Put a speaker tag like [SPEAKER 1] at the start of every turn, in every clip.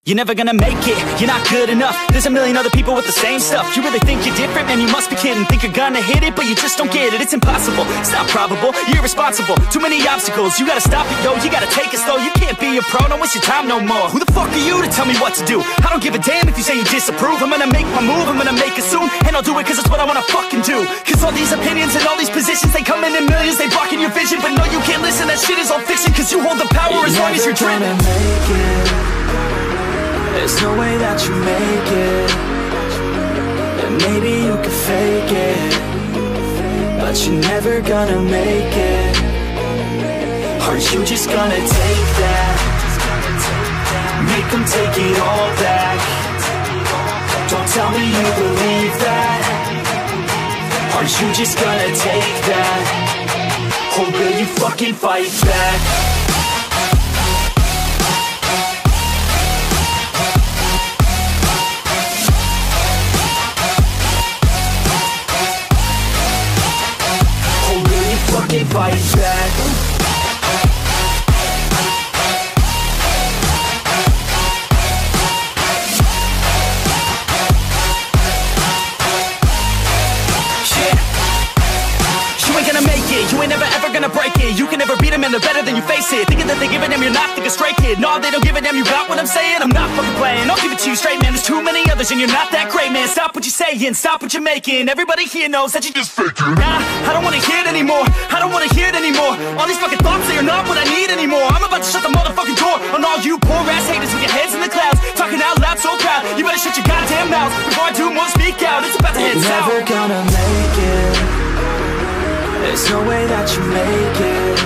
[SPEAKER 1] You're never gonna make it, you're not good enough. There's a million other people with the same stuff. You really think you're different? Man, you must be kidding. Think you're gonna hit it, but you just don't get it. It's impossible, it's not probable, you're irresponsible. Too many obstacles, you gotta stop it, yo. You gotta take it slow, you can't be a pro. Don't waste your time no more. Who the fuck are you to tell me what to do? I don't give a damn if you say you disapprove. I'm gonna make my move, I'm gonna make it soon. And I'll do it cause it's what I wanna fucking do. Cause all these opinions and all these positions, they come in millions, they blocking your vision. But no, you can't listen, that shit is all fiction. Cause you hold the power as long as you're dreaming.
[SPEAKER 2] There's no way that you make it. And maybe you can fake it, but you're never gonna make it. Aren't you just gonna take that? Make them take it all back. Don't tell me you believe that. Aren't you just gonna take that? Or will you fucking fight back? Fight back. You ain't gonna make it, you ain't never ever gonna break it. You can never beat them and they're better than you face it. Thinking that they give a damn, you're not, think a straight kid. No, they don't give a damn, you got what I'm saying? I'm not fucking playing, I'll give it to you straight, man. There's too many others and you're not that great, man. Stop what you're saying, stop what you're making. Everybody here knows that you just faking. Nah, I don't wanna hear it anymore, I don't wanna hear it anymore. All these fucking thoughts, they are not what I need anymore. I'm about to shut the motherfucking door on all you poor ass haters with your heads in the clouds, talking out loud so proud. You better shut your goddamn mouth before I do more, speak out. It's about to head south. You're never gonna make it. There's no way that you make it.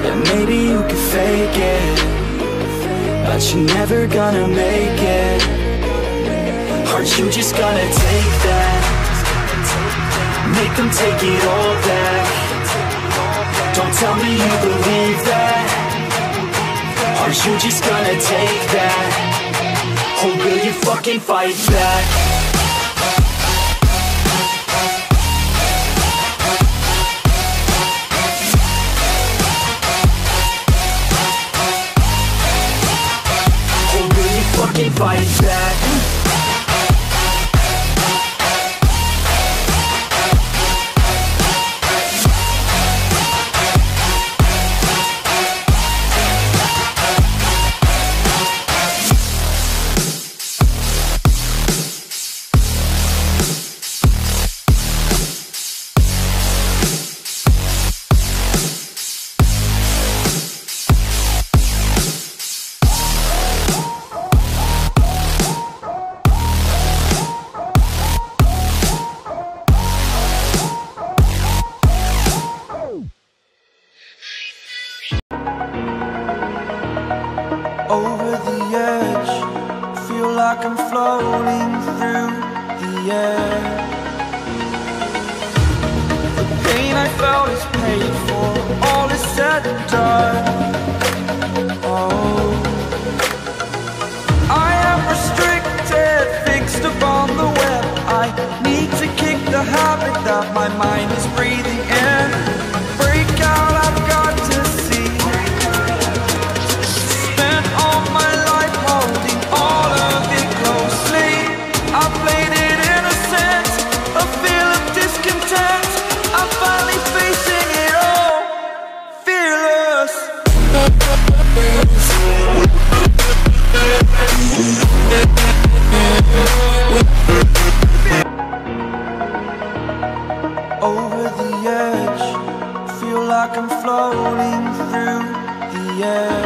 [SPEAKER 2] And maybe you can fake it, but you're never gonna make it. Aren't you just gonna take that? Make them take it all back. Don't tell me you believe that. Aren't you just gonna take that? Or will you fucking fight back? Fight back.
[SPEAKER 3] Over the edge, feel like I'm floating through the air. The pain I felt is paid for, all is said and done. Oh, I am restricted, fixed upon the web. I need to kick the habit that my mind is breathing in. Break out, I've got to see. My life holding all of it closely. I played it innocent, a feel of discontent. I'm finally facing it all, fearless. Over the edge, feel like I'm floating through the air.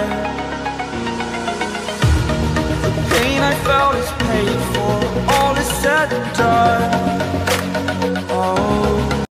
[SPEAKER 3] I felt is paid for, all is said and done.